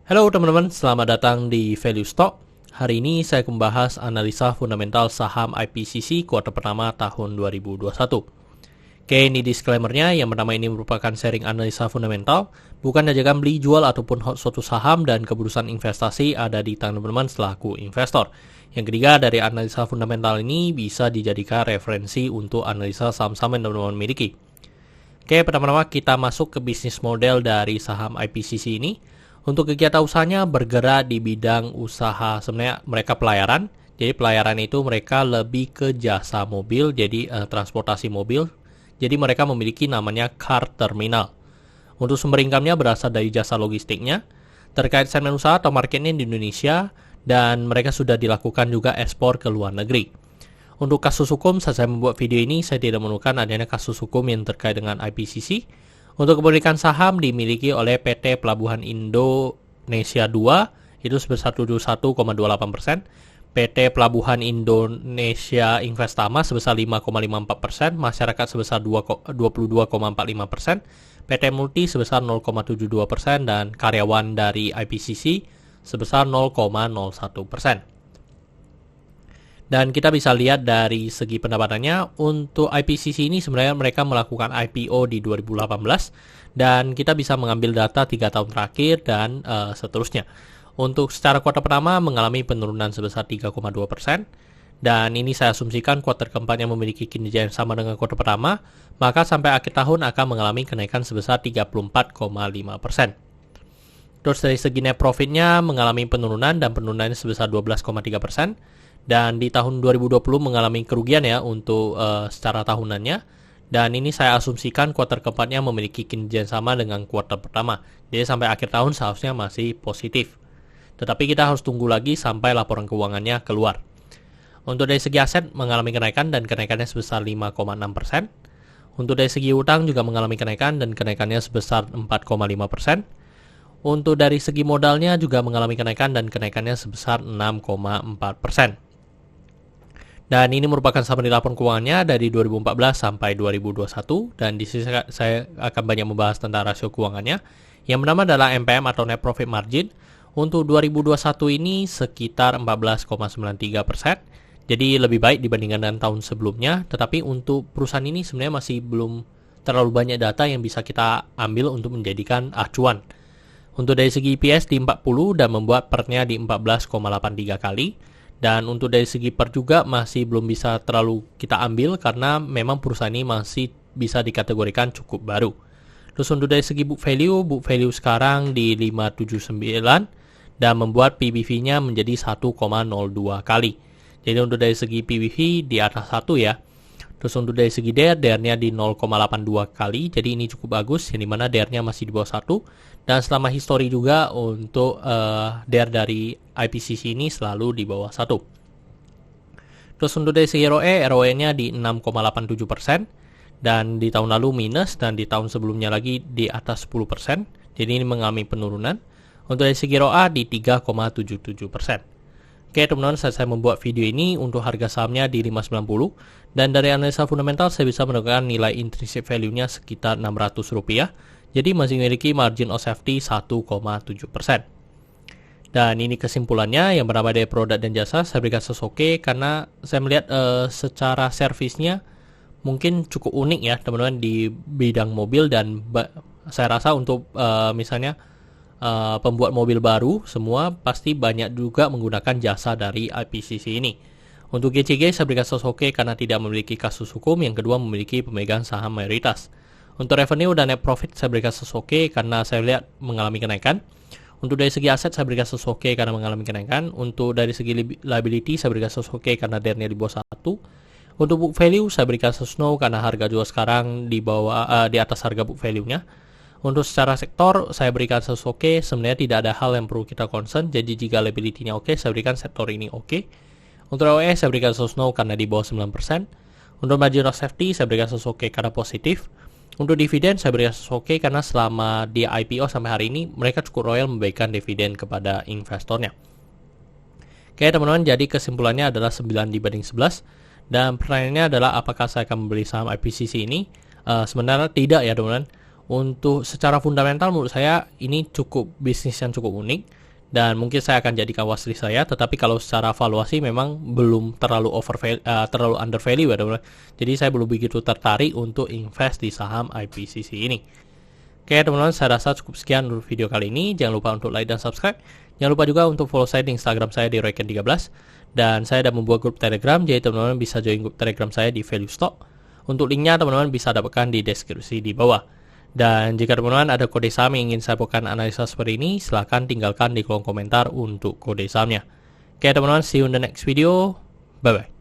Halo teman-teman, selamat datang di Value Stock. Hari ini saya akan membahas analisa fundamental saham IPCC kuartal pertama tahun 2021. Oke, ini disclaimer-nya. Yang pertama, ini merupakan sharing analisa fundamental, bukan ajakan beli, jual, ataupun suatu saham, dan keputusan investasi ada di tangan teman-teman selaku investor. Yang ketiga, dari analisa fundamental ini bisa dijadikan referensi untuk analisa saham-saham yang teman-teman miliki. Oke, pertama-tama kita masuk ke bisnis model dari saham IPCC ini. Untuk kegiatan usahanya bergerak di bidang usaha, sebenarnya mereka pelayaran. Jadi pelayaran itu mereka lebih ke jasa mobil, jadi transportasi mobil. Jadi mereka memiliki namanya car terminal. Untuk sumber income-nya berasal dari jasa logistiknya. Terkait segmen usaha atau marketnya di Indonesia, dan mereka sudah dilakukan juga ekspor ke luar negeri. Untuk kasus hukum, saat saya membuat video ini, saya tidak menemukan adanya kasus hukum yang terkait dengan IPCC. Untuk kepemilikan saham dimiliki oleh PT Pelabuhan Indonesia 2 itu sebesar 71,28%, PT Pelabuhan Indonesia Investama sebesar 5,54%, masyarakat sebesar 22,45%, PT Multi sebesar 0,72%, dan karyawan dari IPCC sebesar 0,01%. Dan kita bisa lihat dari segi pendapatannya, untuk IPCC ini sebenarnya mereka melakukan IPO di 2018, dan kita bisa mengambil data 3 tahun terakhir dan seterusnya. Untuk secara kuartal pertama mengalami penurunan sebesar 3,2%, dan ini saya asumsikan kuartal keempatnya memiliki kinerja yang sama dengan kuartal pertama, maka sampai akhir tahun akan mengalami kenaikan sebesar 34,5%. Terus dari segi net profitnya mengalami penurunan, dan penurunannya sebesar 12,3%. Dan di tahun 2020 mengalami kerugian ya untuk secara tahunannya. Dan ini saya asumsikan kuartal keempatnya memiliki kinerja yang sama dengan kuartal pertama. Jadi sampai akhir tahun seharusnya masih positif. Tetapi kita harus tunggu lagi sampai laporan keuangannya keluar. Untuk dari segi aset mengalami kenaikan, dan kenaikannya sebesar 5,6%. Untuk dari segi utang juga mengalami kenaikan, dan kenaikannya sebesar 4,5%. Untuk dari segi modalnya juga mengalami kenaikan, dan kenaikannya sebesar 6,4%. Dan ini merupakan summary laporan keuangannya dari 2014 sampai 2021. Dan di sini saya akan banyak membahas tentang rasio keuangannya. Yang pertama adalah NPM atau Net Profit Margin. Untuk 2021 ini sekitar 14,93%. Jadi lebih baik dibandingkan dengan tahun sebelumnya. Tetapi untuk perusahaan ini sebenarnya masih belum terlalu banyak data yang bisa kita ambil untuk menjadikan acuan. Untuk dari segi EPS di 40 dan membuat PER-nya di 14,83 kali. Dan untuk dari segi PER juga masih belum bisa terlalu kita ambil karena memang perusahaan ini masih bisa dikategorikan cukup baru. Terus untuk dari segi book value sekarang di 579 dan membuat PBV-nya menjadi 1,02 kali. Jadi untuk dari segi PBV di atas 1 ya. Terus untuk dari segi DER-nya di 0,82 kali, jadi ini cukup bagus, yang dimana DER-nya masih di bawah 1. Dan selama histori juga untuk DER dari IPCC ini selalu di bawah 1. Terus untuk dari segi ROE-nya di 6,87%, dan di tahun lalu minus, dan di tahun sebelumnya lagi di atas 10%, jadi ini mengalami penurunan. Untuk dari segi ROA di 3,77%. Oke teman-teman, saat saya membuat video ini untuk harga sahamnya di 590, dan dari analisa fundamental saya bisa menemukan nilai intrinsic value-nya sekitar Rp600, jadi masih memiliki margin of safety 1,7%. Dan ini kesimpulannya, yang pertama dari produk dan jasa saya berikan sesuai karena saya melihat secara servisnya mungkin cukup unik ya teman-teman di bidang mobil, dan saya rasa untuk misalnya pembuat mobil baru semua pasti banyak juga menggunakan jasa dari IPCC ini. Untuk GCG saya berikan sesuai karena tidak memiliki kasus hukum, yang kedua memiliki pemegang saham mayoritas. Untuk revenue dan net profit saya berikan sesuai karena saya lihat mengalami kenaikan. Untuk dari segi aset saya berikan sesuai karena mengalami kenaikan. Untuk dari segi liability saya berikan sesuai karena DER-nya di bawah 1. Untuk book value saya berikan sesuai karena harga jual sekarang di bawah di atas harga book value-nya. Untuk secara sektor, saya berikan sesuai, sebenarnya tidak ada hal yang perlu kita concern, jadi jika liability-nya oke, saya berikan sektor ini oke. Untuk ROE, saya berikan sesuai karena di bawah 9%. Untuk margin of safety, saya berikan sesuai karena positif. Untuk dividen, saya berikan sesuai karena selama di IPO sampai hari ini, mereka cukup royal memberikan dividen kepada investornya. Oke teman-teman, jadi kesimpulannya adalah 9 dibanding 11. Dan pertanyaannya adalah apakah saya akan membeli saham IPCC ini? Sebenarnya tidak ya teman-teman. Untuk secara fundamental menurut saya ini bisnis yang cukup unik dan mungkin saya akan jadikan watchlist saya, tetapi kalau secara valuasi memang belum terlalu terlalu undervalue ya teman-teman. Jadi saya belum begitu tertarik untuk invest di saham IPCC ini. Oke teman-teman, saya rasa cukup sekian untuk video kali ini. Jangan lupa untuk like dan subscribe. Jangan lupa juga untuk follow saya di Instagram saya di Royken13. Dan saya sudah membuat grup Telegram, jadi teman-teman bisa join grup Telegram saya di Value Stock. Untuk linknya teman-teman bisa dapatkan di deskripsi di bawah. Dan jika teman-teman ada kode saham yang ingin saya buatkan analisa seperti ini, silahkan tinggalkan di kolom komentar untuk kode sahamnya. Oke teman-teman, see you in the next video. Bye-bye.